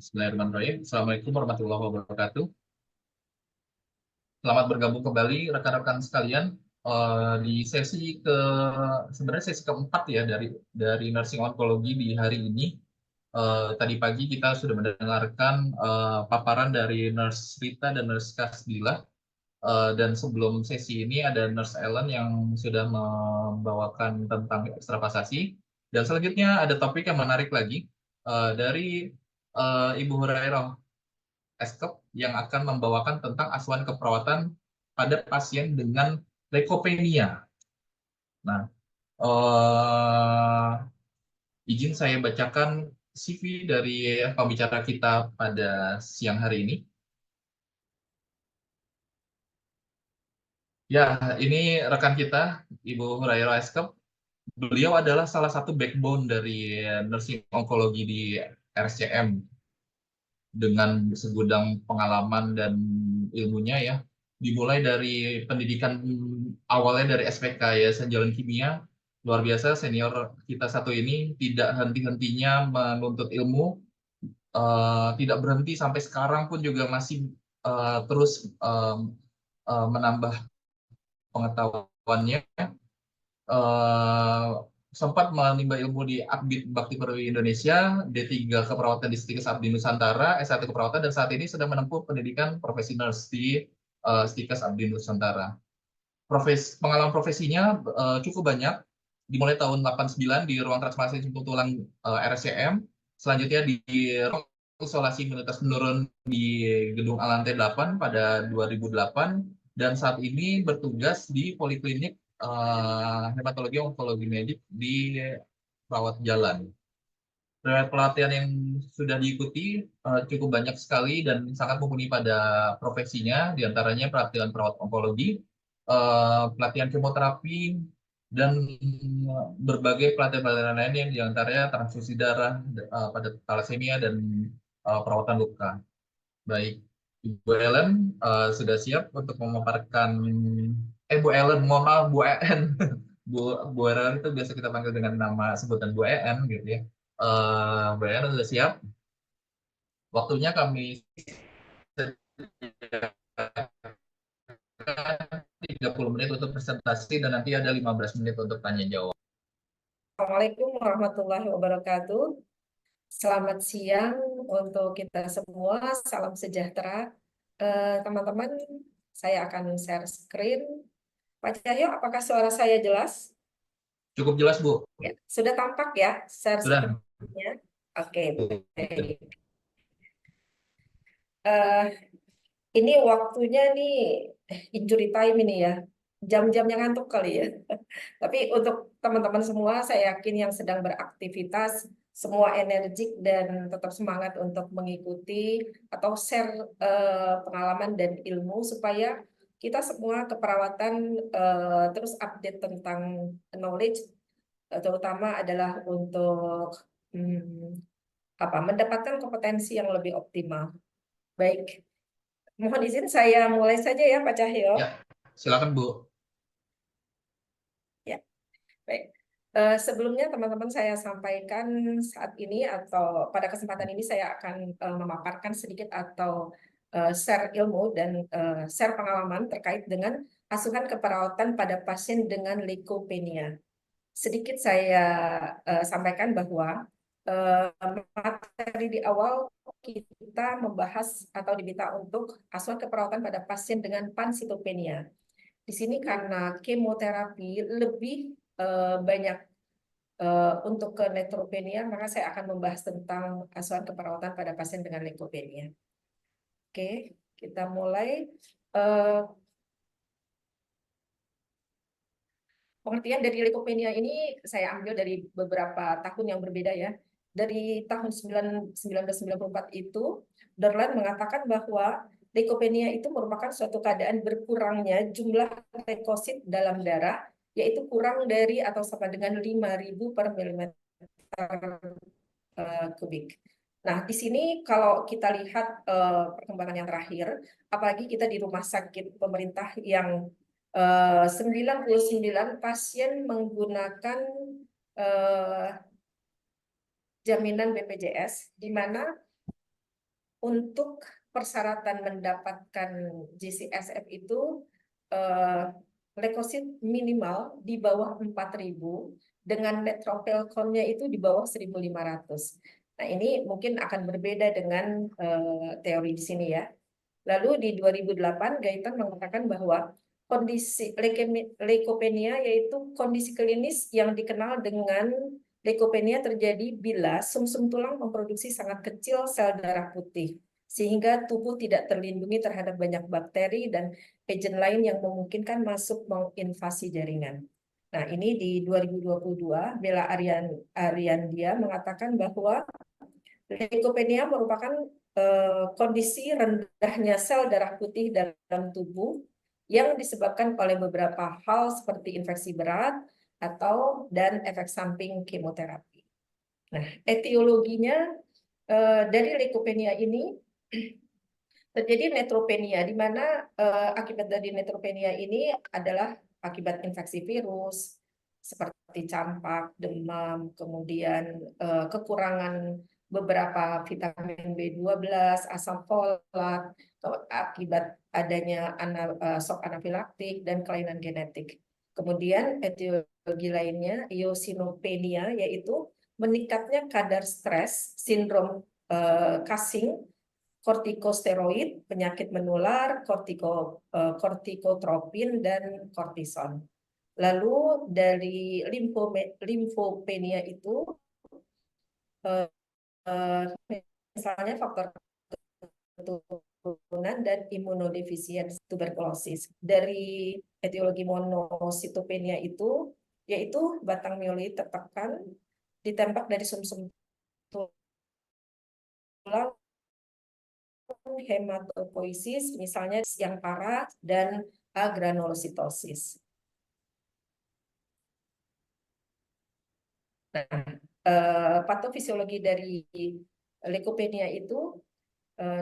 Bismillahirrahmanirrahim. Assalamualaikum warahmatullahi wabarakatuh. Selamat bergabung kembali rekan-rekan sekalian di sesi sebenarnya sesi keempat ya dari nursing onkologi di hari ini. Tadi pagi kita sudah mendengarkan paparan dari Nurse Rita dan Nurse Kasdila. Dan sebelum sesi ini ada Nurse Ellen yang sudah membawakan tentang ekstravasasi. Dan selanjutnya ada topik yang menarik lagi dari Ibu Hurairah Eskep yang akan membawakan tentang asuhan keperawatan pada pasien dengan leukopenia. Nah, izin saya bacakan CV dari pembicara kita pada siang hari ini. Ya, ini rekan kita, Ibu Hurairah Eskep. Beliau adalah salah satu backbone dari nursing onkologi di RSCM dengan segudang pengalaman dan ilmunya ya. Dimulai dari pendidikan awalnya dari SPK ya, Jalan Kimia, luar biasa senior kita satu ini tidak henti-hentinya menuntut ilmu, tidak berhenti sampai sekarang pun juga masih terus menambah pengetahuannya. eh, Sempat menimba ilmu di Akbid Bakti Perwi Indonesia, D3 Keperawatan di Stikes Abdi Nusantara, S1 Keperawatan, dan saat ini sedang menempuh pendidikan profesi nurse di Stikes Abdi Nusantara. Pengalaman profesinya cukup banyak, dimulai tahun 89 di ruang transplantasi sumber tulang RSCM, selanjutnya di ruang isolasi imunitas menurun di Gedung Alante 8 pada 2008, dan saat ini bertugas di Poliklinik Hematologi Onkologi Medik di Rawat Jalan. Pelatihan yang sudah diikuti cukup banyak sekali dan sangat mumpuni pada profesinya, diantaranya pelatihan perawat onkologi, pelatihan kemoterapi, dan berbagai pelatihan-pelatihan lain yang diantaranya transfusi darah pada thalassemia dan perawatan luka. Baik, Ibu Ellen sudah siap untuk memaparkan, Bu Ellen, mohon maaf, Bu EN. Bu Ellen itu biasa kita panggil dengan nama sebutan Bu EN gitu ya. Bu Ellen sudah siap. Waktunya kami 30 menit untuk presentasi dan nanti ada 15 menit untuk tanya jawab. Assalamualaikum warahmatullahi wabarakatuh. Selamat siang untuk kita semua. Salam sejahtera. Teman-teman, saya akan share screen. Pak Cahyo, apakah suara saya jelas? Cukup jelas, Bu? Ya, sudah tampak ya share Sudah. screen-nya? Oke, baik. Eh, ini waktunya nih injury time ini ya. Jam-jamnya ngantuk kali ya. Tapi untuk teman-teman semua, saya yakin yang sedang beraktivitas, semua energik dan tetap semangat untuk mengikuti atau share pengalaman dan ilmu supaya kita semua keperawatan terus update tentang knowledge, terutama adalah untuk mendapatkan kompetensi yang lebih optimal. Baik, mohon izin saya mulai saja ya Pak Cahyo. Ya, silakan Bu. Ya, baik. Sebelumnya teman-teman saya sampaikan saat ini atau pada kesempatan ini saya akan memaparkan sedikit atau share ilmu dan share pengalaman terkait dengan asuhan keperawatan pada pasien dengan leukopenia. Sedikit saya sampaikan bahwa materi di awal kita membahas atau diminta untuk asuhan keperawatan pada pasien dengan pansitopenia. Di sini karena kemoterapi lebih banyak untuk ke neutropenia, maka saya akan membahas tentang asuhan keperawatan pada pasien dengan leukopenia. Oke, kita mulai. Pengertian dari leukopenia ini saya ambil dari beberapa tahun yang berbeda ya. Dari tahun 1994 itu, Dorland mengatakan bahwa leukopenia itu merupakan suatu keadaan berkurangnya jumlah leukosit dalam darah, yaitu kurang dari atau sama dengan 5.000 per milimeter kubik. Nah, di sini kalau kita lihat perkembangan yang terakhir, apalagi kita di rumah sakit pemerintah yang 99 pasien menggunakan jaminan BPJS, di mana untuk persyaratan mendapatkan GCSF itu leukosit minimal di bawah 4.000 dengan neutrophil count-nya itu di bawah 1.500. Nah, ini mungkin akan berbeda dengan teori di sini ya. Lalu di 2008 Gaitan mengatakan bahwa kondisi leukopenia yaitu kondisi klinis yang dikenal dengan leukopenia terjadi bila sumsum tulang memproduksi sangat kecil sel darah putih sehingga tubuh tidak terlindungi terhadap banyak bakteri dan agent lain yang memungkinkan masuk menginvasi jaringan. Nah, ini di 2022 Bella Ariandia mengatakan bahwa leukopenia merupakan kondisi rendahnya sel darah putih dalam tubuh yang disebabkan oleh beberapa hal seperti infeksi berat dan efek samping kemoterapi. Nah, etiologinya dari leukopenia ini terjadi neutropenia, di mana akibat dari neutropenia ini adalah akibat infeksi virus seperti campak, demam, kemudian kekurangan beberapa vitamin B12, asam folat, akibat adanya shock anafilaktik dan kelainan genetik. Kemudian etiologi lainnya eosinopenia, yaitu meningkatnya kadar stres, sindrom Cushing, kortikosteroid, penyakit menular, kortikotropin, dan kortison. Lalu dari limfopenia itu misalnya faktor keturunan dan imunodefisiensi tuberkulosis. Dari etiologi monositopenia itu yaitu batang mieloid tertekan ditembak dari sumsum tulang, hematopoiesis misalnya yang parah, dan agranulositosis. Nah, patofisiologi dari leukopenia itu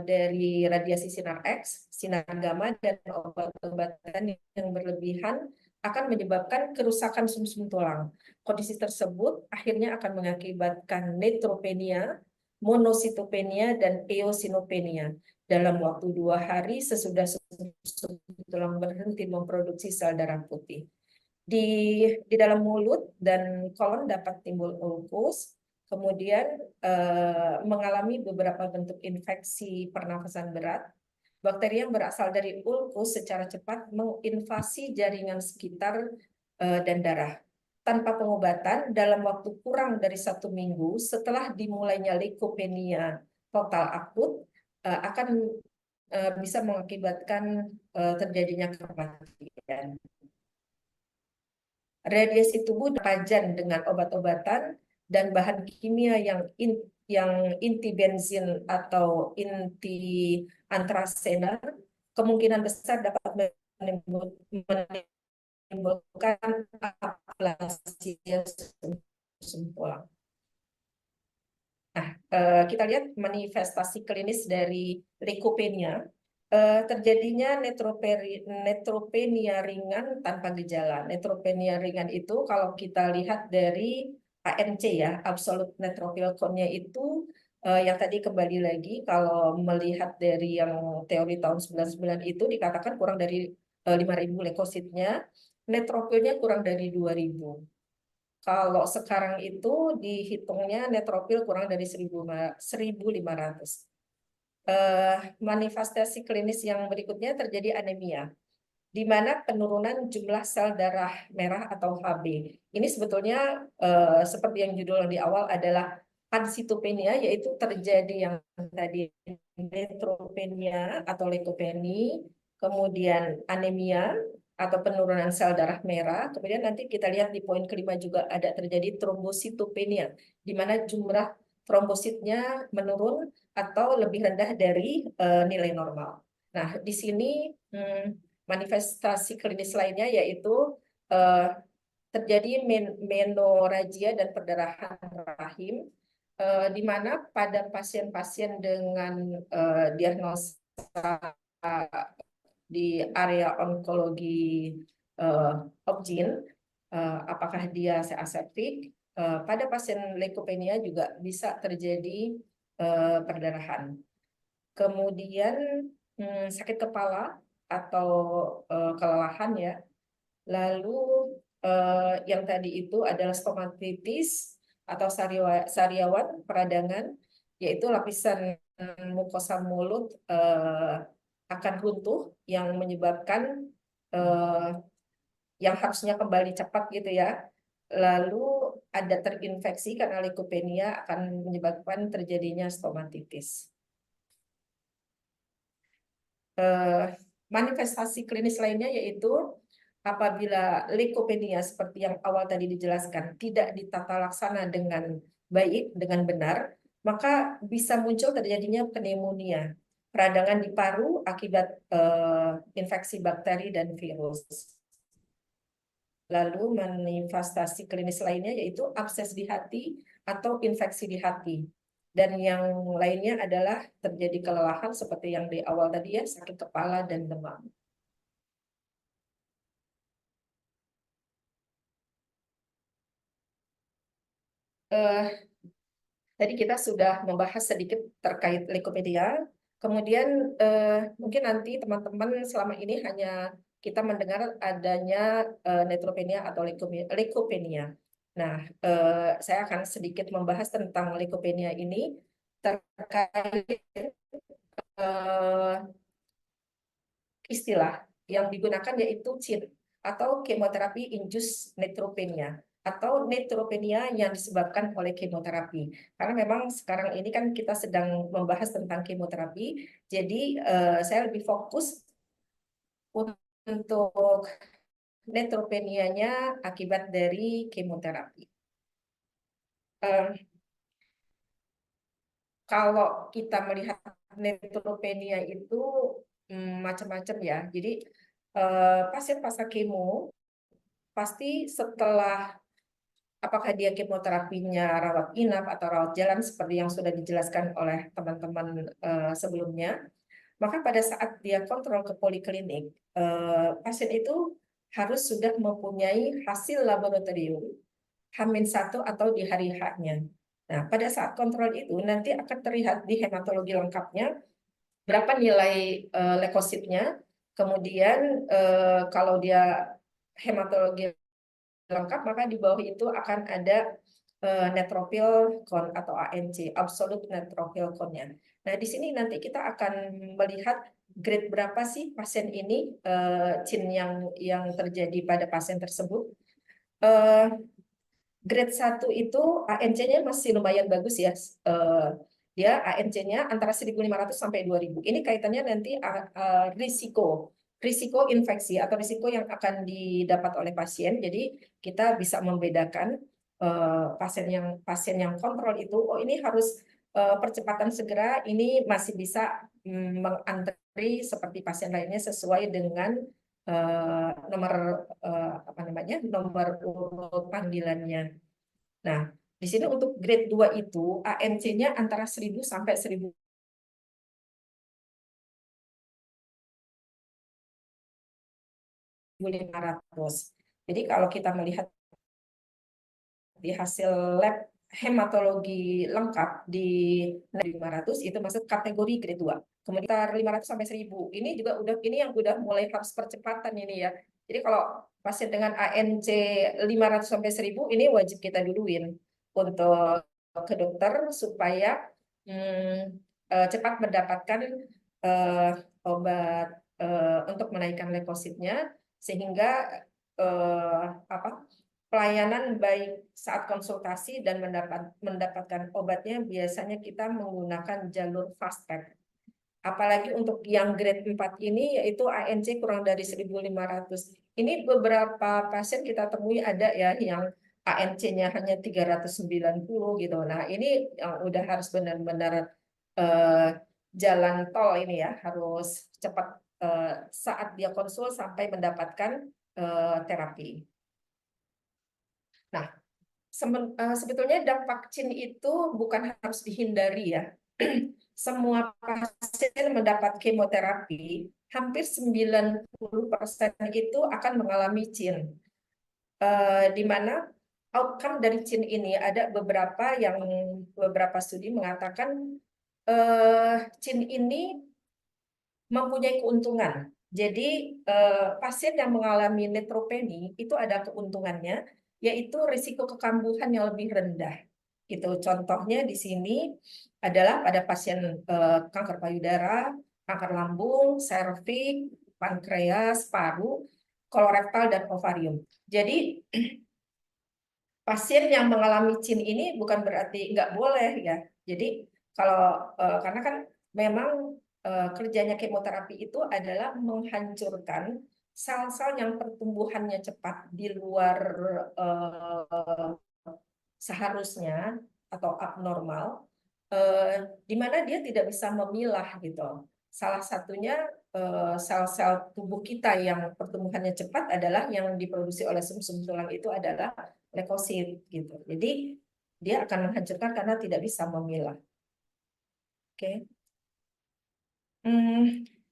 dari radiasi sinar X, sinar gamma, dan obat-obatan yang berlebihan akan menyebabkan kerusakan sumsum tulang. Kondisi tersebut akhirnya akan mengakibatkan neutropenia, monositopenia, dan eosinopenia dalam waktu 2 hari sesudah sumsum tulang berhenti memproduksi sel darah putih. Di dalam mulut dan kolon dapat timbul ulkus, kemudian mengalami beberapa bentuk infeksi pernafasan berat. Bakteri yang berasal dari ulkus secara cepat menginvasi jaringan sekitar dan darah. Tanpa pengobatan, dalam waktu kurang dari 1 minggu setelah dimulainya leukopenia total akut, akan bisa mengakibatkan terjadinya kematian. Radiasi tubuh kajian dengan obat-obatan dan bahan kimia yang inti benzin atau inti antrasena kemungkinan besar dapat menimbulkan aplasia sumsum tulang. Nah, kita lihat manifestasi klinis dari leukopenia. Terjadinya neutropenia ringan tanpa gejala. Neutropenia ringan itu kalau kita lihat dari ANC ya, absolute neutrophil count-nya itu yang tadi kembali lagi kalau melihat dari yang teori tahun 99 itu dikatakan kurang dari 5.000 leukositnya, neutrophilnya kurang dari 2.000. Kalau sekarang itu dihitungnya neutrophil kurang dari 1.500. Manifestasi klinis yang berikutnya terjadi anemia, di mana penurunan jumlah sel darah merah atau HB. Ini sebetulnya seperti yang judul di awal adalah pansitopenia, yaitu terjadi yang tadi neutropenia atau leukopenia, kemudian anemia atau penurunan sel darah merah. Kemudian nanti kita lihat di poin kelima juga ada terjadi trombositopenia, di mana jumlah trombositnya menurun atau lebih rendah dari nilai normal. Nah, di sini manifestasi klinis lainnya yaitu terjadi menoragia dan perdarahan rahim, di mana pada pasien-pasien dengan diagnosa di area onkologi obgyn, apakah dia aseptik, pada pasien leukopenia juga bisa terjadi perdarahan. kemudian sakit kepala atau kelelahan ya. Lalu yang tadi itu adalah stomatitis atau sariawan peradangan, yaitu lapisan mukosa mulut akan runtuh yang menyebabkan yang harusnya kembali cepat gitu ya. Lalu ada terinfeksi karena leukopenia akan menyebabkan terjadinya stomatitis. Manifestasi klinis lainnya yaitu apabila leukopenia seperti yang awal tadi dijelaskan tidak ditata laksana dengan baik, dengan benar, maka bisa muncul terjadinya pneumonia, peradangan di paru akibat infeksi bakteri dan virus. Lalu manifestasi klinis lainnya yaitu abses di hati atau infeksi di hati. Dan yang lainnya adalah terjadi kelelahan seperti yang di awal tadi ya, sakit kepala dan demam. Tadi kita sudah membahas sedikit terkait leukopenia. Kemudian mungkin nanti teman-teman selama ini hanya kita mendengar adanya neutropenia atau leukopenia. Nah, saya akan sedikit membahas tentang leukopenia ini terkait istilah yang digunakan yaitu CIN atau chemotherapy induced neutropenia atau neutropenia yang disebabkan oleh kemoterapi. Karena memang sekarang ini kan kita sedang membahas tentang kemoterapi, jadi saya lebih fokus untuk neutropenianya akibat dari kemoterapi. Kalau kita melihat neutropenia itu macam-macam ya. Jadi pasien pasca kemo pasti setelah apakah dia kemoterapinya rawat inap atau rawat jalan seperti yang sudah dijelaskan oleh teman-teman sebelumnya, maka pada saat dia kontrol ke poliklinik, pasien itu harus sudah mempunyai hasil laboratorium H-1 atau di hari H-nya. Nah, pada saat kontrol itu nanti akan terlihat di hematologi lengkapnya berapa nilai leukositnya, kemudian kalau dia hematologi lengkap, maka di bawah itu akan ada neutrophil count atau ANC, absolute neutrophil count-nya. Nah, di sini nanti kita akan melihat grade berapa sih pasien ini, CIN yang terjadi pada pasien tersebut. Grade 1 itu ANC-nya masih lumayan bagus ya. Dia ANC-nya antara 1.500 sampai 2.000. Ini kaitannya nanti risiko infeksi atau risiko yang akan didapat oleh pasien. Jadi kita bisa membedakan pasien yang kontrol itu, oh ini harus percepatan segera, ini masih bisa mengantri seperti pasien lainnya sesuai dengan nomor nomor urut panggilannya. Nah, di sini untuk grade 2 itu ANC-nya antara 1.000 sampai 1.500. Jadi kalau kita melihat di hasil lab hematologi lengkap di 500 itu masuk kategori grade 2. Kemudian 500 sampai 1.000. Ini juga yang udah mulai harus percepatan ini ya. Jadi kalau pasien dengan ANC 500 sampai 1.000 ini wajib kita duluin untuk ke dokter supaya cepat mendapatkan obat untuk menaikkan leukositnya sehingga pelayanan baik saat konsultasi dan mendapatkan obatnya biasanya kita menggunakan jalur fast track. Apalagi untuk yang grade 4 ini yaitu ANC kurang dari 1.500. Ini beberapa pasien kita temui ada ya yang ANC-nya hanya 390 gitu. Nah, ini yang udah harus benar-benar jalan tol ini ya, harus cepat saat dia konsul sampai mendapatkan terapi. Nah, sebetulnya dampak CIN itu bukan harus dihindari ya. Semua pasien mendapat kemoterapi, hampir 90% itu akan mengalami CIN. Di mana outcome dari CIN ini ada beberapa studi mengatakan CIN ini mempunyai keuntungan. Jadi pasien yang mengalami neutropeni itu ada keuntungannya, yaitu risiko kekambuhan yang lebih rendah. Gitu. Contohnya di sini adalah pada pasien kanker payudara, kanker lambung, serviks, pankreas, paru, kolorektal, dan ovarium. Jadi pasien yang mengalami CIN ini bukan berarti nggak boleh ya. Jadi kalau karena kan memang kerjanya kemoterapi itu adalah menghancurkan sel-sel yang pertumbuhannya cepat di luar seharusnya atau abnormal, di mana dia tidak bisa memilah gitu. Salah satunya sel-sel tubuh kita yang pertumbuhannya cepat adalah yang diproduksi oleh sumsum tulang itu adalah leukosit gitu. Jadi dia akan menghancurkan karena tidak bisa memilah. Oke.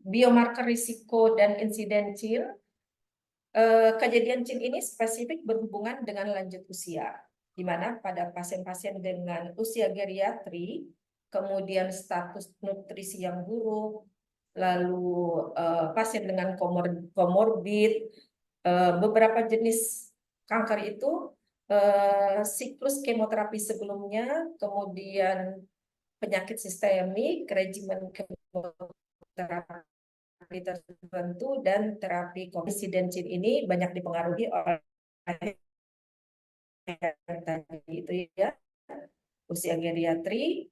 Biomarker risiko dan insiden CIN. Kejadian CIN ini spesifik berhubungan dengan lanjut usia, di mana pada pasien-pasien dengan usia geriatri, kemudian status nutrisi yang buruk, lalu pasien dengan komorbid, beberapa jenis kanker itu siklus kemoterapi sebelumnya, kemudian penyakit sistemik, regimen kemoterapi tertentu, dan terapi insiden CIN ini banyak dipengaruhi oleh tadi itu ya, usia geriatri,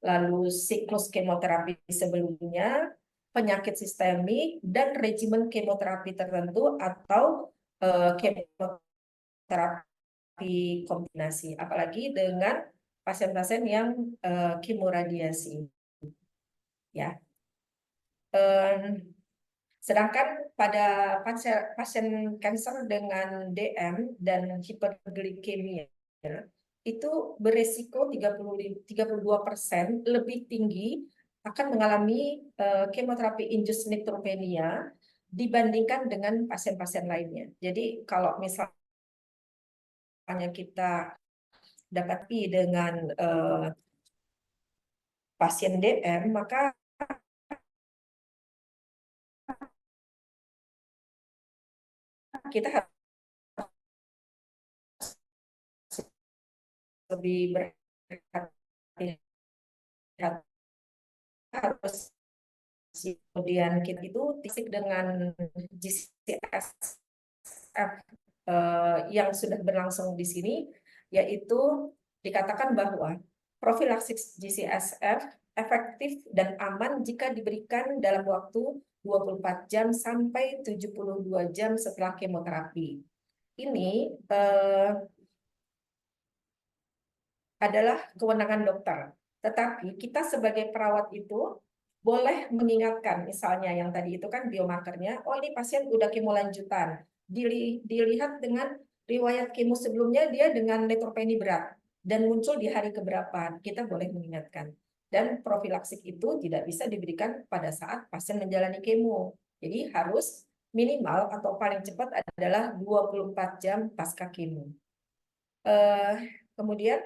lalu siklus kemoterapi sebelumnya, penyakit sistemik, dan regimen kemoterapi tertentu atau kemoterapi kombinasi, apalagi dengan pasien-pasien yang kemoradiasi. Ya. Sedangkan pada pasien kanker dengan DM dan hiperglikemia itu beresiko 32% lebih tinggi akan mengalami kemoterapi induced neutropenia dibandingkan dengan pasien-pasien lainnya. Jadi kalau misalnya kita dapati dengan pasien DM, maka kita harus lebih berhati-hati, harus kemudian kita itu fisik dengan GCSF yang sudah berlangsung di sini, yaitu dikatakan bahwa profilaksis GCSF efektif dan aman jika diberikan dalam waktu 24 jam sampai 72 jam setelah kemoterapi. Ini adalah kewenangan dokter. Tetapi kita sebagai perawat itu boleh mengingatkan, misalnya yang tadi itu kan biomarkernya, oh ini pasien udah kemo lanjutan. Dilihat dengan riwayat kemo sebelumnya dia dengan neutropeni berat dan muncul di hari keberapa, kita boleh mengingatkan. Dan profilaksik itu tidak bisa diberikan pada saat pasien menjalani kemo. Jadi harus minimal atau paling cepat adalah 24 jam pasca kemo. Kemudian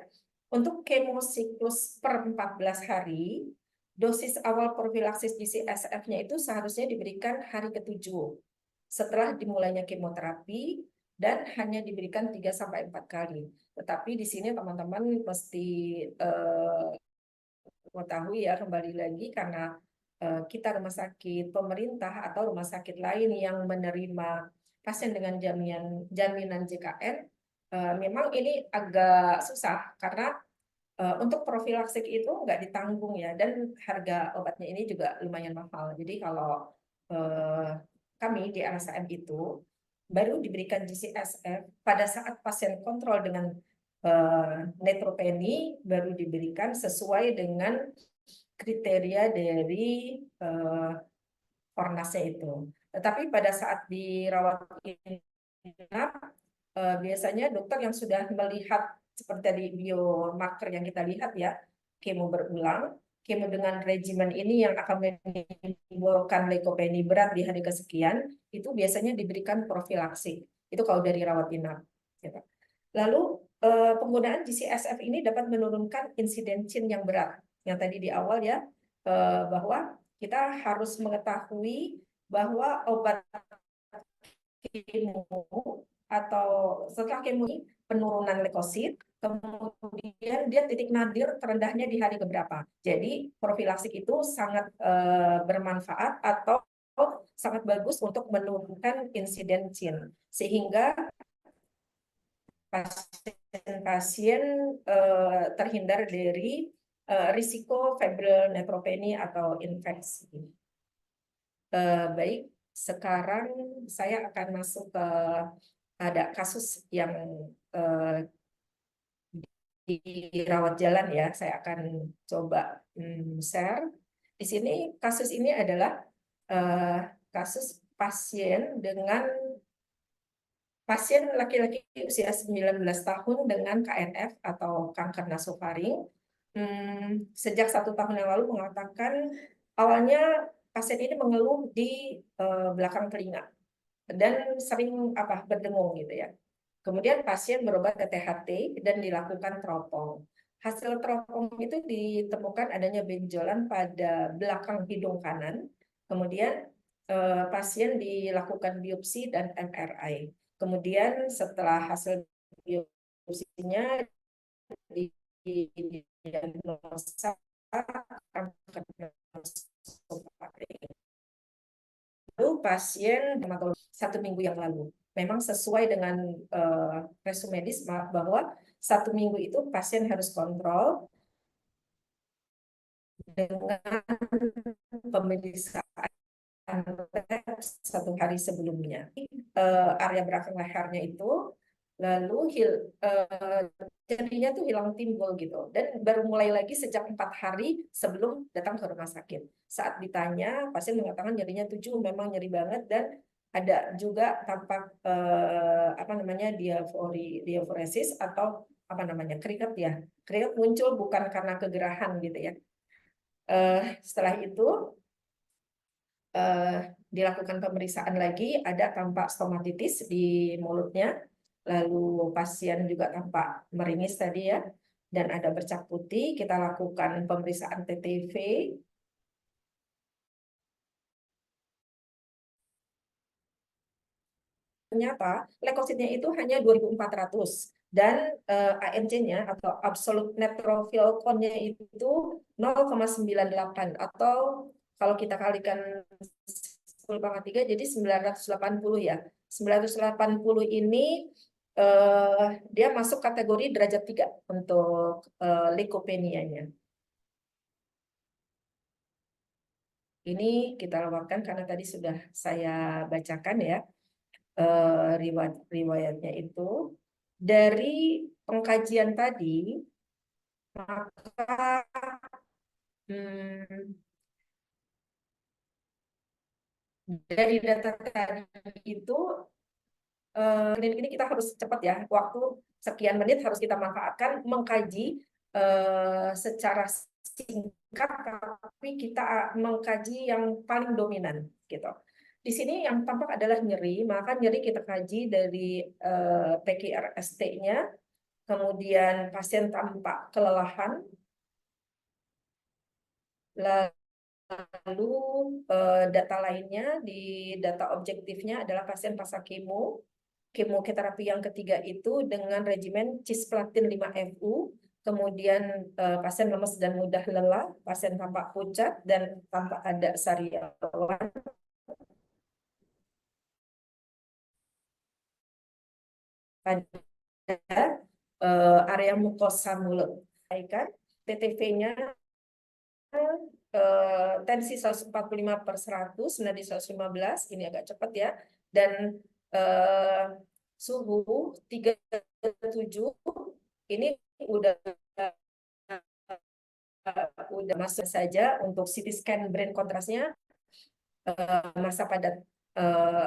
untuk kemo siklus per 14 hari, dosis awal profilaksis GCSF-nya itu seharusnya diberikan hari ke-7 setelah dimulainya kemoterapi dan hanya diberikan 3-4 kali. Tetapi di sini teman-teman mesti mengetahui ya, kembali lagi karena kita rumah sakit pemerintah atau rumah sakit lain yang menerima pasien dengan jaminan JKN, memang ini agak susah karena untuk profilaksik itu nggak ditanggung ya, dan harga obatnya ini juga lumayan mahal. Jadi kalau kami di RSAM itu baru diberikan GCSF pada saat pasien kontrol dengan neutropeni, baru diberikan sesuai dengan kriteria dari Ornasnya itu. Tetapi pada saat dirawat inap, biasanya dokter yang sudah melihat seperti tadi biomarker yang kita lihat ya, kemo berulang, kemo dengan regimen ini yang akan menimbulkan leukopeni berat di hari kesekian, itu biasanya diberikan profilaksik. Itu kalau dari rawat inap. Lalu penggunaan GCSF ini dapat menurunkan insiden CIN yang berat. yang tadi di awal ya, bahwa kita harus mengetahui bahwa obat kemo atau setelah kemo ini penurunan leukosit, kemudian dia titik nadir terendahnya di hari keberapa. Jadi profilaksik itu sangat bermanfaat atau sangat bagus untuk menurunkan insiden CIN, sehingga pasien-pasien terhindar dari risiko febrile neutropenia atau infeksi. Baik, sekarang saya akan masuk ke ada kasus yang dirawat jalan ya. Saya akan coba share. Di sini kasus ini adalah kasus pasien laki-laki usia 19 tahun dengan KNF atau kanker nasofaring. Sejak 1 tahun yang lalu mengatakan awalnya pasien ini mengeluh di belakang telinga dan sering berdengung gitu ya. Kemudian pasien berobat ke THT dan dilakukan teropong. Hasil teropong itu ditemukan adanya benjolan pada belakang hidung kanan. Kemudian pasien dilakukan biopsi dan MRI. Kemudian setelah hasil biopsinya didiagnosa kanker nasofaring. Lalu pasien hematologi 1 minggu yang lalu. Memang sesuai dengan resume medis bahwa 1 minggu itu pasien harus kontrol dengan pemeriksaan 1 hari sebelumnya. Area belakang lehernya itu lalu jadinya tuh hilang timbul gitu, dan baru mulai lagi sejak 4 hari sebelum datang ke rumah sakit. Saat ditanya, pasien mengatakan nyerinya 7, memang nyeri banget, dan ada juga tampak diaforesis atau keringat ya. Keringat muncul bukan karena kegerahan gitu ya. Setelah itu dilakukan pemeriksaan lagi, ada tampak stomatitis di mulutnya, lalu pasien juga tampak meringis tadi ya, dan ada bercak putih. Kita lakukan pemeriksaan TTV. Ternyata leukositnya itu hanya 2.400 dan ANC-nya atau absolute neutrophil count-nya itu 0,98 atau kalau kita kalikan 10/3 jadi 980 ya. 980 ini dia masuk kategori derajat 3 untuk leukopenia-nya. Ini kita laporkan karena tadi sudah saya bacakan ya riwayatnya itu. Dari pengkajian tadi, maka dari data tadi itu klinik ini kita harus cepat ya, waktu sekian menit harus kita manfaatkan mengkaji secara singkat, tapi kita mengkaji yang paling dominan gitu. Di sini yang tampak adalah nyeri, maka nyeri kita kaji dari PQRST-nya, kemudian pasien tampak kelelahan, lalu data lainnya di data objektifnya adalah pasien pasca kemoterapi yang ketiga itu dengan regimen cisplatin 5-FU, kemudian pasien lemes dan mudah lelah, pasien tampak pucat dan tampak ada sariawan. Pada area mukosa mulut, TTV-nya tensi 145/100, nadi 115, ini agak cepat ya, dan suhu 37, ini udah masuk saja. Untuk CT scan brain kontrasnya masa padat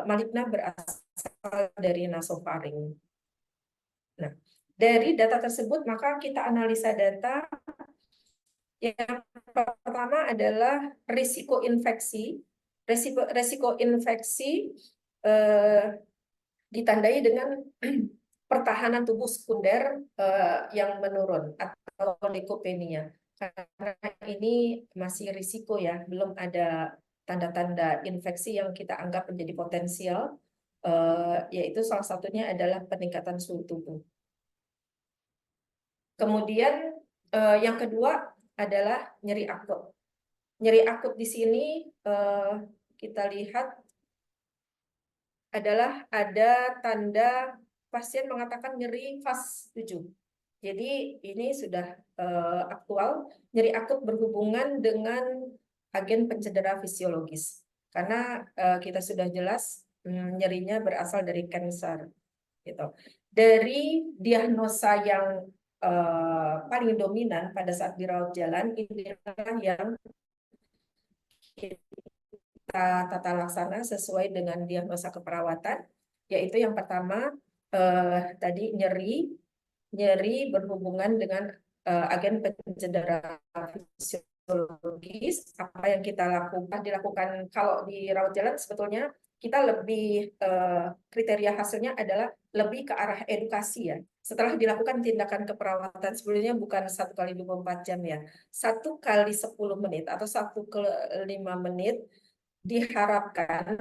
maligna berasal dari nasofaring. Nah, dari data tersebut maka kita analisa data. Yang pertama adalah risiko infeksi. Risiko infeksi ditandai dengan pertahanan tubuh sekunder yang menurun atau leukopenia. karena ini masih risiko ya, belum ada tanda-tanda infeksi yang kita anggap menjadi potensial, yaitu salah satunya adalah peningkatan suhu tubuh. Kemudian yang kedua adalah nyeri akut. Nyeri akut di sini kita lihat adalah ada tanda pasien mengatakan nyeri fase 7. Jadi ini sudah aktual. Nyeri akut berhubungan dengan agen pencedera fisiologis. Karena kita sudah jelas nyerinya berasal dari kanker. Gitu. Dari diagnosa yang paling dominan pada saat dirawat jalan, inilah yang kita tata laksana sesuai dengan diagnosa keperawatan, yaitu yang pertama tadi nyeri berhubungan dengan agen pencedera fisiologis. Apa yang kita dilakukan kalau di rawat jalan sebetulnya kita lebih kriteria hasilnya adalah lebih ke arah edukasi ya. Setelah dilakukan tindakan keperawatan sebelumnya bukan 1 kali 24 jam ya, 1 kali 10 menit atau 1 ke 5 menit diharapkan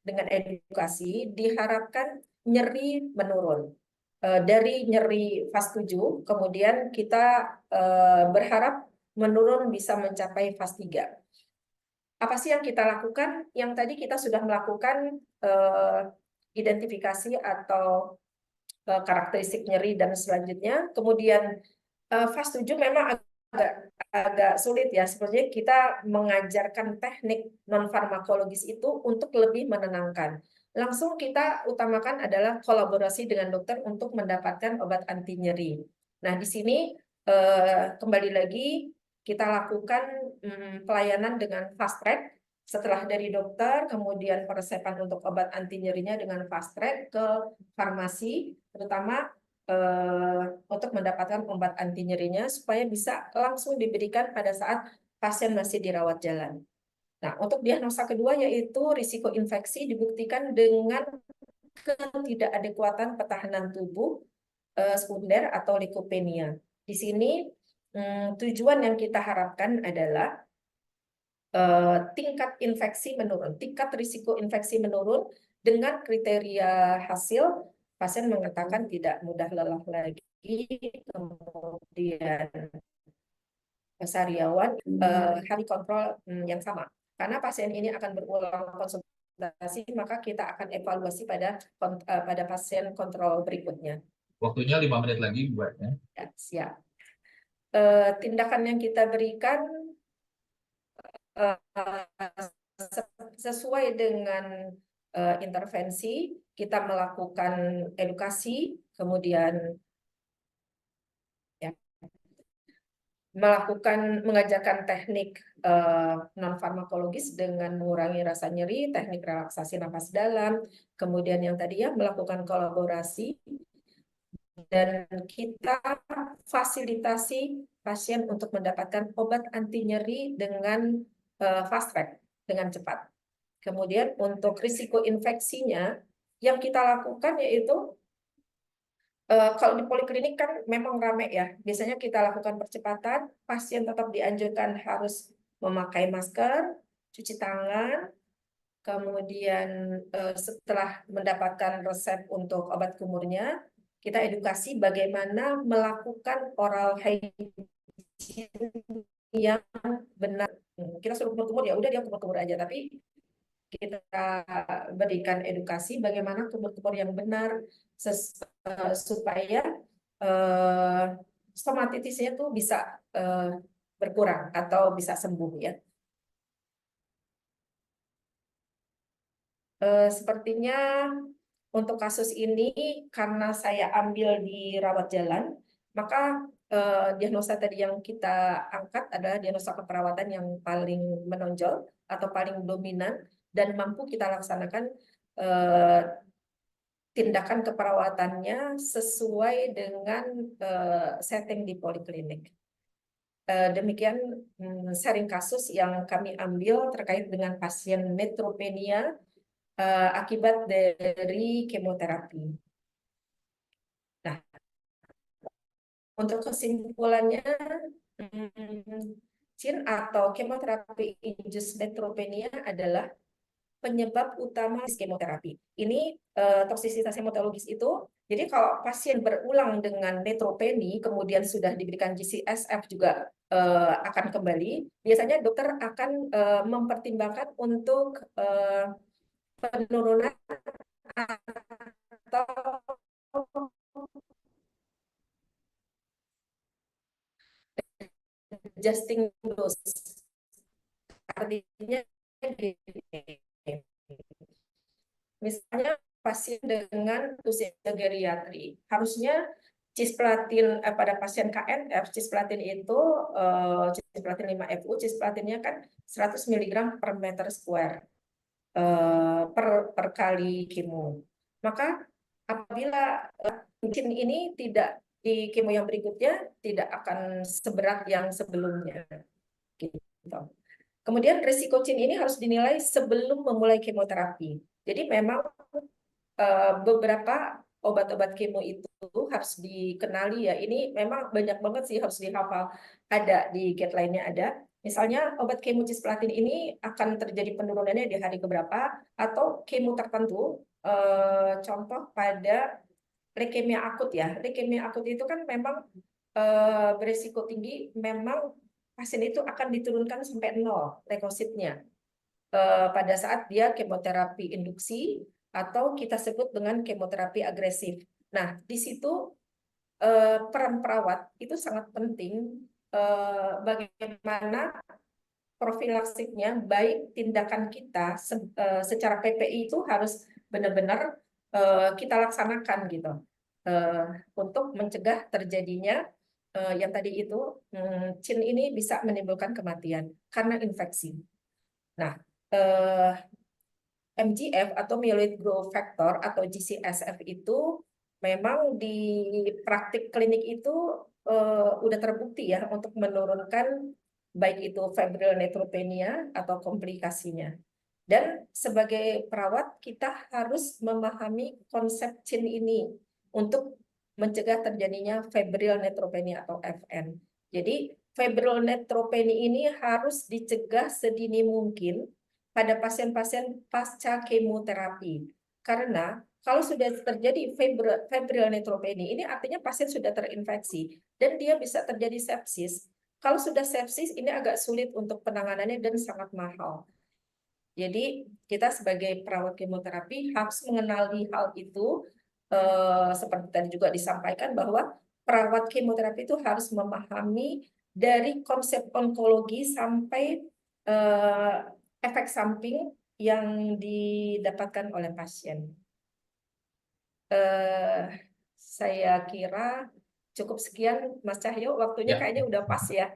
dengan edukasi diharapkan nyeri menurun. Dari nyeri fase 7, kemudian kita berharap menurun bisa mencapai fase 3. Apa sih yang kita lakukan? Yang tadi kita sudah melakukan identifikasi atau karakteristik nyeri dan selanjutnya. Kemudian fase 7 memang agak sulit ya, sepertinya kita mengajarkan teknik non-farmakologis itu untuk lebih menenangkan. Langsung kita utamakan adalah kolaborasi dengan dokter untuk mendapatkan obat anti nyeri. Nah, di sini kembali lagi kita lakukan pelayanan dengan fast track. Setelah dari dokter, kemudian peresepan untuk obat anti nyerinya dengan fast track ke farmasi, terutama untuk mendapatkan obat anti nyerinya supaya bisa langsung diberikan pada saat pasien masih dirawat jalan. Nah, untuk diagnosa kedua yaitu risiko infeksi dibuktikan dengan ketidakadekuatan pertahanan tubuh sekunder atau leukopenia. Di sini tujuan yang kita harapkan adalah tingkat infeksi menurun, tingkat risiko infeksi menurun dengan kriteria hasil pasien mengatakan tidak mudah lelah lagi, kemudian sariawan, hari kontrol yang sama. Karena pasien ini akan berulang konsultasi, maka kita akan evaluasi pada pasien kontrol berikutnya. Waktunya 5 menit lagi buatnya. Ya, siap. Tindakan yang kita berikan sesuai dengan intervensi, kita melakukan edukasi, kemudian ya, mengajarkan teknik non-farmakologis dengan mengurangi rasa nyeri, teknik relaksasi napas dalam, kemudian yang tadi ya melakukan kolaborasi, dan kita fasilitasi pasien untuk mendapatkan obat anti nyeri dengan fast track, dengan cepat. Kemudian untuk risiko infeksinya yang kita lakukan yaitu kalau di poliklinik kan memang ramai ya. Biasanya kita lakukan percepatan, pasien tetap dianjurkan harus memakai masker, cuci tangan, kemudian setelah mendapatkan resep untuk obat kumurnya, kita edukasi bagaimana melakukan oral hygiene yang benar. Kita suruh kumur-kumur ya udah dia kumur-kumur aja, tapi kita berikan edukasi bagaimana kumur-kumur yang benar supaya stomatitisnya tuh bisa berkurang atau bisa sembuh ya. Sepertinya untuk kasus ini karena saya ambil di rawat jalan, maka diagnosa tadi yang kita angkat adalah diagnosa keperawatan yang paling menonjol atau paling dominan dan mampu kita laksanakan tindakan keperawatannya sesuai dengan setting di poliklinik. Demikian sharing kasus yang kami ambil terkait dengan pasien neutropenia akibat dari kemoterapi. Nah, untuk kesimpulannya, CIN atau chemotherapy induced neutropenia adalah penyebab utama kemoterapi. Ini toksisitas hematologis itu, jadi kalau pasien berulang dengan neutropeni, kemudian sudah diberikan GCSF juga akan kembali, biasanya dokter akan mempertimbangkan untuk penurunan atau adjusting dose. Artinya gini, misalnya pasien dengan usia geriatri, harusnya cisplatin pada pasien KNF, cisplatin itu cisplatin 5-FU, cisplatinnya kan 100 mg per meter square per kali kemo. Maka apabila CIN ini tidak di kemo yang berikutnya tidak akan seberat yang sebelumnya. Gitu. Kemudian risiko CIN ini harus dinilai sebelum memulai kemoterapi. Jadi memang beberapa obat-obat kemo itu harus dikenali ya. Ini memang banyak banget sih harus dihafal. Ada di guideline-nya ada. Misalnya obat kemo cisplatin ini akan terjadi penurunannya di hari keberapa atau kemo tertentu. Contoh pada leukemia akut ya. Leukemia akut itu kan memang berisiko tinggi, memang pasien itu akan diturunkan sampai 0 leukositnya pada saat dia kemoterapi induksi atau kita sebut dengan kemoterapi agresif. Nah, di situ peran perawat itu sangat penting, bagaimana profilaksiknya, baik tindakan kita secara PPI itu harus benar-benar kita laksanakan gitu untuk mencegah terjadinya yang tadi itu CIN ini bisa menimbulkan kematian karena infeksi. Nah, MGF atau myeloid growth factor atau GCSF itu memang di praktik klinik itu udah terbukti ya untuk menurunkan baik itu febrile neutropenia atau komplikasinya. Dan sebagai perawat kita harus memahami konsep CIN ini untuk mencegah terjadinya febrile neutropenia atau FN. Jadi febrile neutropenia ini harus dicegah sedini mungkin pada pasien-pasien pasca kemoterapi. Karena kalau sudah terjadi febrile neutropenia, ini artinya pasien sudah terinfeksi dan dia bisa terjadi sepsis. Kalau sudah sepsis, ini agak sulit untuk penanganannya dan sangat mahal. Jadi kita sebagai perawat kemoterapi harus mengenali hal itu, seperti tadi juga disampaikan bahwa perawat kemoterapi itu harus memahami dari konsep onkologi sampai efek samping yang didapatkan oleh pasien. Saya kira cukup sekian, Mas Cahyo. Waktunya kayaknya udah pas ya.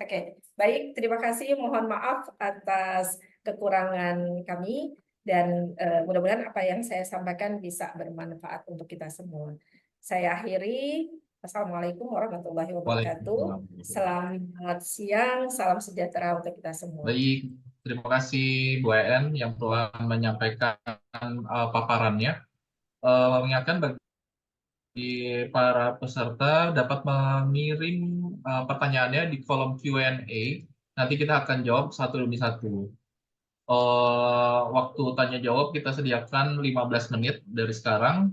Oke, baik. Terima kasih. Mohon maaf atas kekurangan kami dan mudah-mudahan apa yang saya sampaikan bisa bermanfaat untuk kita semua. Saya akhiri. Assalamualaikum warahmatullahi wabarakatuh. Selamat siang, salam sejahtera untuk kita semua. Baik, terima kasih Bu En yang telah menyampaikan paparannya. Mengingatkan bagi para peserta dapat mengirim pertanyaannya di kolom Q&A. Nanti kita akan jawab satu demi satu. Waktu tanya jawab kita sediakan 15 menit dari sekarang.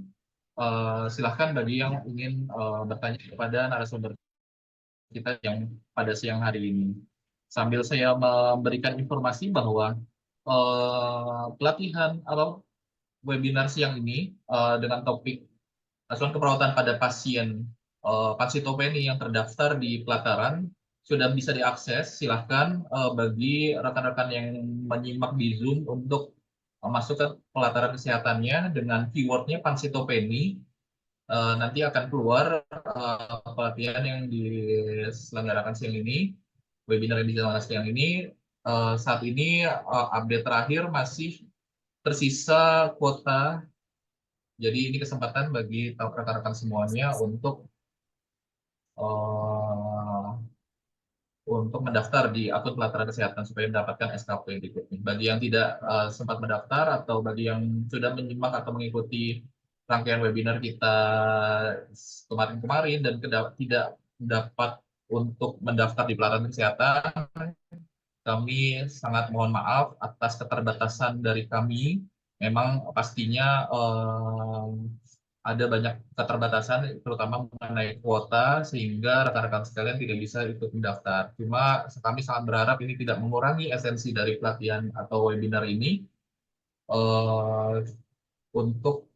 Silahkan bagi yang ingin bertanya kepada narasumber kita yang pada siang hari ini. Sambil saya memberikan informasi bahwa pelatihan atau webinar siang ini dengan topik asuhan keperawatan pada pasien pansitopeni yang terdaftar di pelataran sudah bisa diakses. Silahkan bagi rekan-rekan yang menyimak di Zoom untuk masuk ke pelataran kesehatannya dengan keywordnya pansitopeni. Nanti akan keluar pelatihan yang diselenggarakan siang ini, webinar yang dijalankan siang ini. Saat ini update terakhir masih tersisa kuota. Jadi ini kesempatan bagi rekan-rekan semuanya untuk mendaftar di akun pelataran kesehatan supaya mendapatkan SKP berikutnya. Bagi yang tidak sempat mendaftar atau bagi yang sudah menyimak atau mengikuti rangkaian webinar kita kemarin-kemarin dan tidak dapat untuk mendaftar di pelatihan kesehatan, kami sangat mohon maaf atas keterbatasan dari kami. Memang pastinya ada banyak keterbatasan, terutama mengenai kuota, sehingga rekan-rekan sekalian tidak bisa ikut mendaftar. Cuma kami sangat berharap ini tidak mengurangi esensi dari pelatihan atau webinar ini, eh, untuk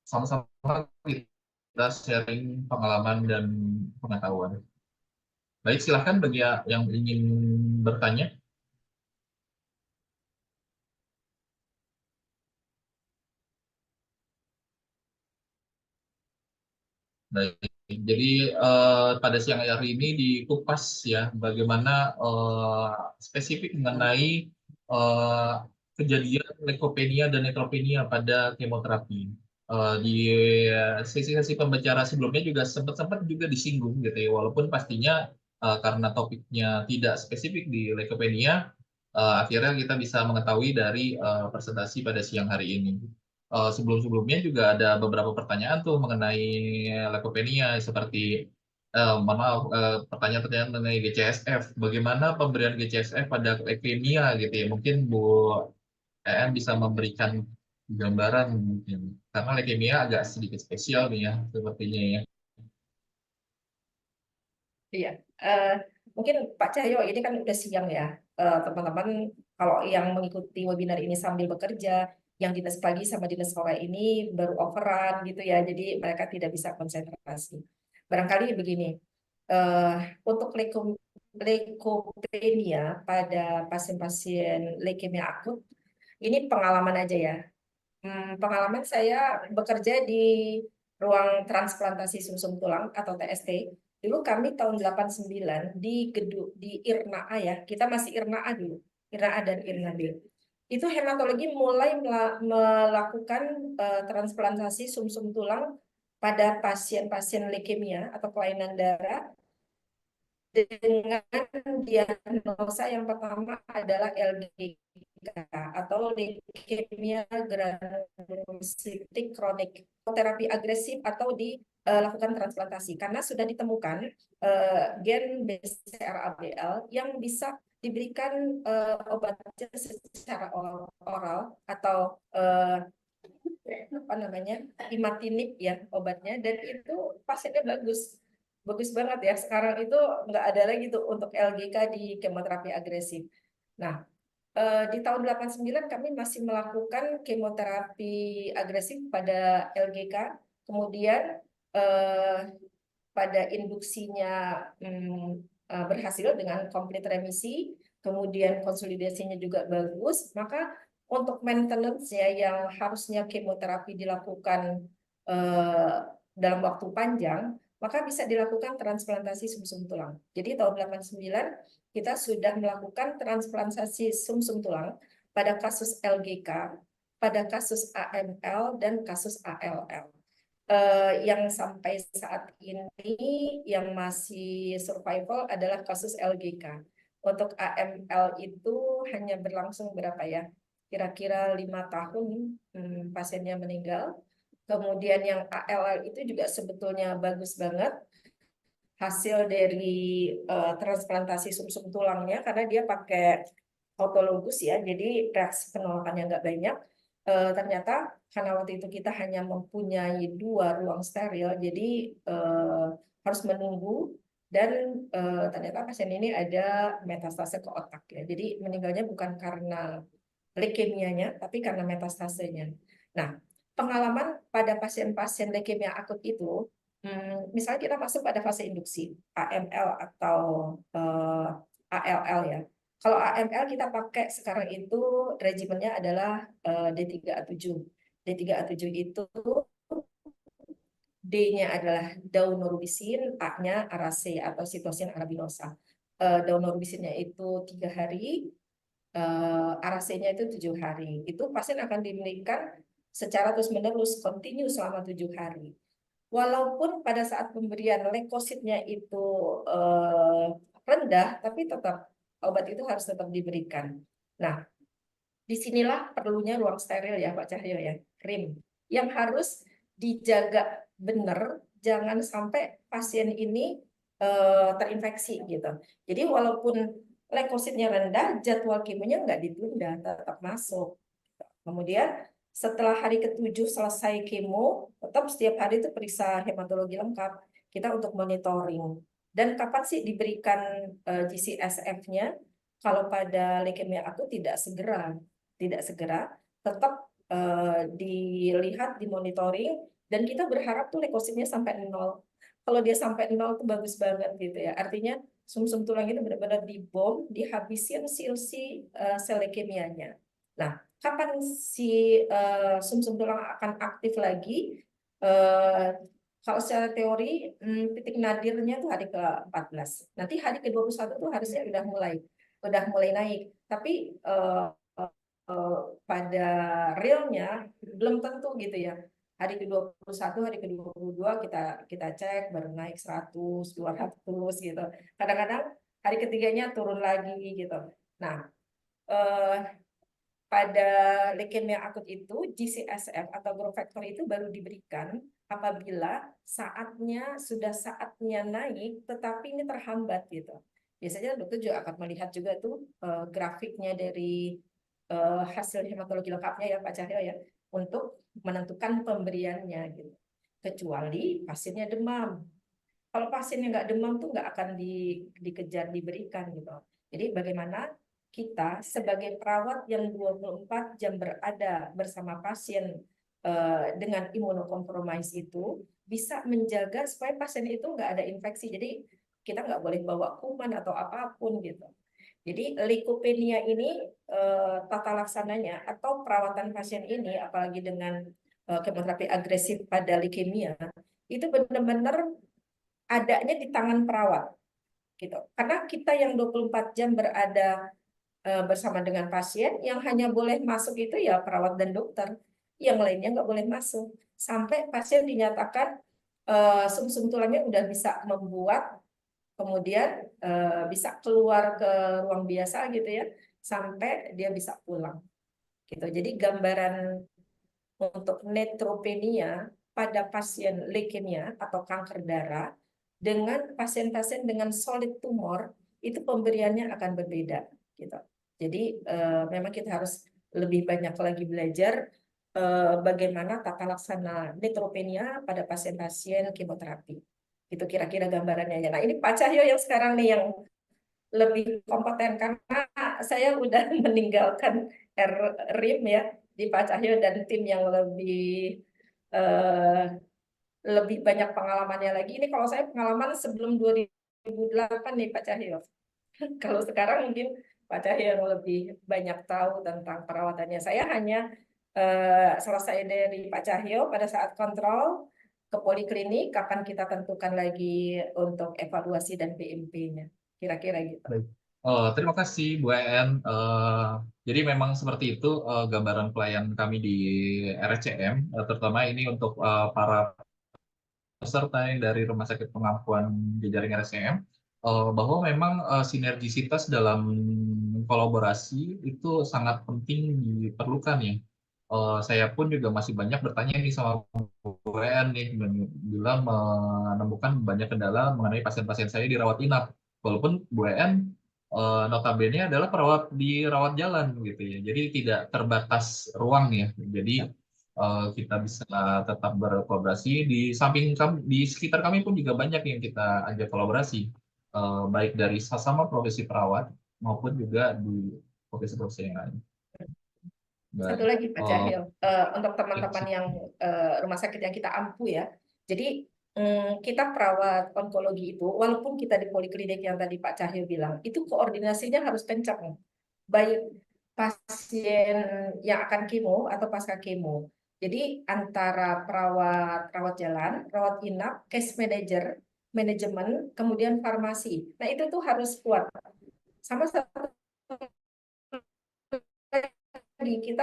sama-sama kita sharing pengalaman dan pengetahuan. Baik, silahkan bagi yang ingin bertanya. Baik, jadi pada siang hari ini dikupas ya bagaimana spesifik mengenai eh, kejadian leukopenia dan neutropenia pada kemoterapi. Di sesi-sesi pembicara sebelumnya juga sempat-sempat juga disinggung gitu ya, walaupun pastinya karena topiknya tidak spesifik di leukopenia, akhirnya kita bisa mengetahui dari presentasi pada siang hari ini. Sebelum-sebelumnya juga ada beberapa pertanyaan tuh mengenai leukopenia seperti mohon maaf, pertanyaan-pertanyaan mengenai GCSF. Bagaimana pemberian GCSF pada leukemia gitu ya? Mungkin Bu EM bisa memberikan gambaran mungkin. Karena leukemia agak sedikit spesial nih ya sepertinya ya. Iya, mungkin Pak Cahyo ini kan udah siang ya. Teman-teman kalau yang mengikuti webinar ini sambil bekerja, yang dinas pagi sama dinas sore ini baru overrun gitu ya, jadi mereka tidak bisa konsentrasi. Barangkali begini, eh, untuk leukopenia pada pasien-pasien leukemia akut, ini pengalaman aja ya. Pengalaman saya bekerja di ruang transplantasi sumsum tulang atau TST. Dulu kami tahun 89 di gedung di IRNA A ya. Kita masih IRNA A dulu. IRNA A dan IRNA B. Itu hematologi mulai melakukan transplantasi sumsum tulang pada pasien-pasien leukemia atau kelainan darah dengan diagnosa yang pertama adalah LGK atau leukemia granulositik kronik, terapi agresif atau dilakukan transplantasi karena sudah ditemukan gen BCR-ABL yang bisa diberikan obatnya secara oral atau apa namanya imatinib ya obatnya, dan itu pasiennya bagus bagus banget ya. Sekarang itu nggak ada lagi tuh untuk LGK di kemoterapi agresif. Nah, di tahun 89 kami masih melakukan kemoterapi agresif pada LGK, kemudian eh, pada induksinya berhasil dengan komplit remisi, kemudian konsolidasinya juga bagus, maka untuk maintenance ya yang harusnya kemoterapi dilakukan dalam waktu panjang, maka bisa dilakukan transplantasi sumsum tulang. Jadi tahun 89 kita sudah melakukan transplantasi sumsum tulang pada kasus LGK, pada kasus AML dan kasus ALL. Yang sampai saat ini yang masih survival adalah kasus LGK. Untuk AML itu hanya berlangsung berapa ya? Kira-kira 5 tahun pasiennya meninggal. Kemudian yang ALL itu juga sebetulnya bagus banget hasil dari transplantasi sumsum tulangnya karena dia pakai autologus ya, jadi reaksi penolakannya nggak banyak. Ternyata karena waktu itu kita hanya mempunyai 2 ruang steril, jadi harus menunggu, dan ternyata pasien ini ada metastase ke otak ya. Jadi meninggalnya bukan karena leukemianya, tapi karena metastasenya. Nah, pengalaman pada pasien-pasien leukemia akut itu, misalnya kita masuk pada fase induksi, AML atau ALL ya. Kalau AML kita pakai sekarang itu regimennya adalah D3A7. D3A7 itu D-nya adalah daunorubicin, A-nya arase atau sitosin arabinosa. Daunorubicinnya itu 3 hari, arase-nya itu 7 hari. Itu pasien akan diberikan secara terus-menerus, kontinu selama 7 hari. Walaupun pada saat pemberian leukositnya itu rendah, tapi tetap obat itu harus tetap diberikan. Nah, disinilah perlunya ruang steril ya Pak Cahyo ya, RIM, yang harus dijaga benar, jangan sampai pasien ini terinfeksi gitu. Jadi walaupun leukositnya rendah, jadwal kemonya nggak ditunda, tetap masuk. Kemudian setelah hari ke-7 selesai kemo, tetap setiap hari itu periksa hematologi lengkap kita untuk monitoring. Dan kapan sih diberikan GCSF-nya? Kalau pada leukemia akut tidak segera, tetap dilihat, dimonitoring, dan kita berharap tuh leukositnya sampai 0. Kalau dia sampai 0 tuh bagus banget gitu ya. Artinya sumsum tulang itu benar-benar dibom, dihabisin sel leukemianya. Nah, kapan si sumsum tulang akan aktif lagi? Kalau secara teori titik nadirnya tuh hari ke-14. Nanti hari ke-21 tuh harusnya udah mulai naik. Tapi pada realnya belum tentu gitu ya. Hari ke-21, hari ke-22 kita cek baru naik 100, 200 gitu. Kadang-kadang hari ketiganya turun lagi gitu. Nah, pada leukemia akut itu GCSF atau growth factor itu baru diberikan apabila saatnya naik tetapi ini terhambat gitu. Biasanya dokter juga akan melihat juga tuh grafiknya dari hasil hematologi lengkapnya ya Pak Cahyo ya untuk menentukan pemberiannya gitu. Kecuali pasiennya demam. Kalau pasiennya nggak demam tuh nggak akan dikejar diberikan gitu. Jadi bagaimana kita sebagai perawat yang 24 jam berada bersama pasien dengan imunokompromis itu bisa menjaga supaya pasien itu nggak ada infeksi. Jadi kita nggak boleh bawa kuman atau apapun gitu. Jadi leukopenia ini tata laksananya atau perawatan pasien ini apalagi dengan kemoterapi agresif pada leukemia itu benar-benar adanya di tangan perawat gitu. Karena kita yang 24 jam berada bersama dengan pasien, yang hanya boleh masuk itu ya perawat dan dokter. Yang lainnya nggak boleh masuk. Sampai pasien dinyatakan sumsum tulangnya udah bisa membuat, kemudian bisa keluar ke ruang biasa gitu ya, sampai dia bisa pulang. Gitu. Jadi gambaran untuk neutropenia pada pasien leukemia atau kanker darah dengan pasien-pasien dengan solid tumor itu pemberiannya akan berbeda gitu. Jadi memang kita harus lebih banyak lagi belajar bagaimana tata laksana neutropenia pada pasien-pasien kemoterapi. Itu kira-kira gambarannya. Nah, ini Pak Cahyo yang sekarang nih yang lebih kompeten karena saya udah meninggalkan RIM ya di Pak Cahyo dan tim yang eh, lebih banyak pengalamannya lagi. Ini kalau saya pengalaman sebelum 2008 nih Pak Cahyo. Kalau sekarang mungkin Pak Cahyo yang lebih banyak tahu tentang perawatannya. Saya hanya selesai dari Pak Cahyo pada saat kontrol ke poliklinik, kapan kita tentukan lagi untuk evaluasi dan PMP-nya. Kira-kira gitu. Baik. Terima kasih Bu En. Jadi memang seperti itu gambaran pelayan kami di RSCM, terutama ini untuk para peserta yang dari Rumah Sakit Pengampuan Jejaring RSCM, bahwa memang sinergisitas dalam kolaborasi itu sangat penting diperlukan ya. Saya pun juga masih banyak bertanya nih sama Bu En nih, bila menemukan banyak kendala mengenai pasien-pasien saya di rawat inap. Walaupun Bu En notabene adalah perawat di rawat jalan gitu ya, jadi tidak terbatas ruang ya. Jadi kita bisa tetap berkolaborasi di samping kami, di sekitar kami pun juga banyak yang kita ajak kolaborasi, baik dari sesama profesi perawat maupun juga di profesi-profesi yang lain. Satu Baik. lagi Pak Cahyo, untuk Ya, teman-teman yang rumah sakit yang kita ampu ya. Jadi kita perawat onkologi itu, walaupun kita di poliklinik yang tadi Pak Cahyo bilang, itu koordinasinya harus kencang. Baik pasien yang akan kemo atau pasca kemo. Jadi antara perawat rawat jalan, rawat inap, case manager, manajemen, kemudian farmasi. Nah itu tuh harus kuat. Sama satu lagi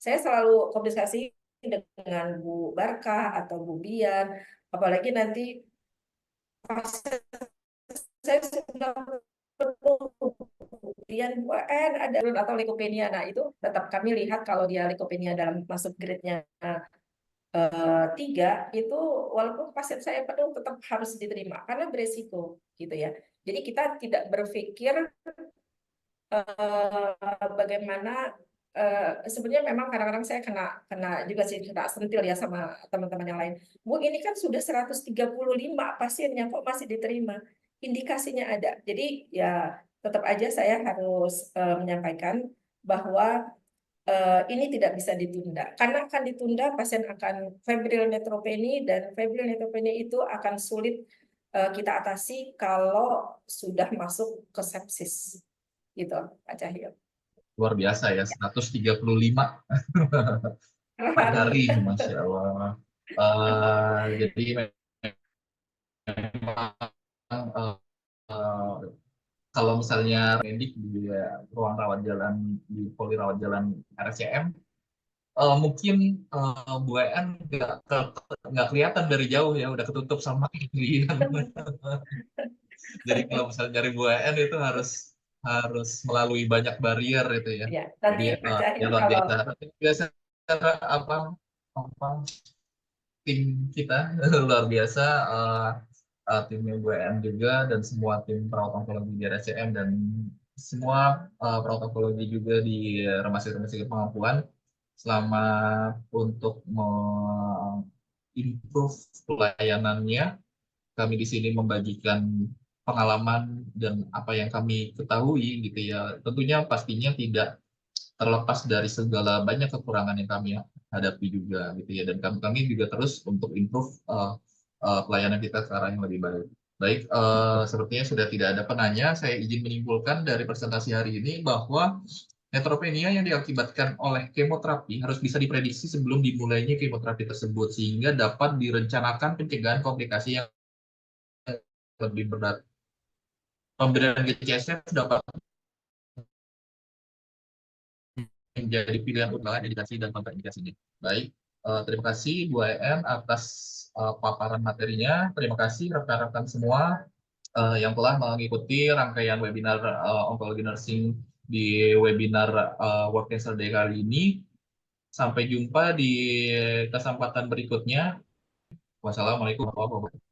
saya selalu komunikasi dengan Bu Barkah atau Bu Bian, apalagi nanti pasien saya sudah kemudian UN ada atau leukopenia. Nah, itu tetap kami lihat kalau dia leukopenia dalam masuk grade-nya 3 itu walaupun pasien saya penuh tetap harus diterima karena beresiko gitu ya. Jadi kita tidak berpikir bagaimana sebenarnya memang kadang-kadang saya kena kena juga sih kena sentil ya sama teman-teman yang lain. Bu, ini kan sudah 135 pasiennya kok masih diterima. Indikasinya ada. Jadi ya tetap aja saya harus menyampaikan bahwa ini tidak bisa ditunda. Karena akan ditunda, pasien akan febrile neutropeni dan febrile neutropeni itu akan sulit kita atasi kalau sudah masuk ke sepsis. Gitu, Pak Cahyo. Luar biasa ya, 135 Per per hari. hari, Masya Allah. Jadi memang eh, kalau misalnya medik di ruang rawat jalan di poli rawat jalan RSCM, mungkin Bu En nggak kelihatan dari jauh ya, udah ketutup sama Adrian. Jadi kalau misalnya dari Bu En itu harus melalui banyak barrier itu ya. Ya, Jadi nanti Pak ya Cahyo luar kalau biasa. Tapi biasa apa apa tim kita luar biasa, timnya BWN juga dan semua tim perawat onkologi di RSCM dan semua perawat onkologi juga di rumah sakit pengampuan selama untuk improve pelayanannya. Kami di sini membagikan pengalaman dan apa yang kami ketahui gitu ya. Tentunya pastinya tidak terlepas dari segala banyak kekurangan yang kami hadapi juga gitu ya, dan kami juga terus untuk improve pelayanan kita ke arah yang lebih baik. Baik, sepertinya sudah tidak ada penanya. Saya izin menyimpulkan dari presentasi hari ini bahwa neutropenia yang diakibatkan oleh kemoterapi harus bisa diprediksi sebelum dimulainya kemoterapi tersebut sehingga dapat direncanakan pencegahan komplikasi yang lebih berat. Pemberian GCSF dapat menjadi pilihan utama indikasi dan kontraindikasinya. Baik, terima kasih Bu En atas paparan materinya. Terima kasih rekan-rekan semua yang telah mengikuti rangkaian webinar Oncology Nursing di webinar World Cancer Day kali ini. Sampai jumpa di kesempatan berikutnya. Wassalamualaikum warahmatullahi wabarakatuh.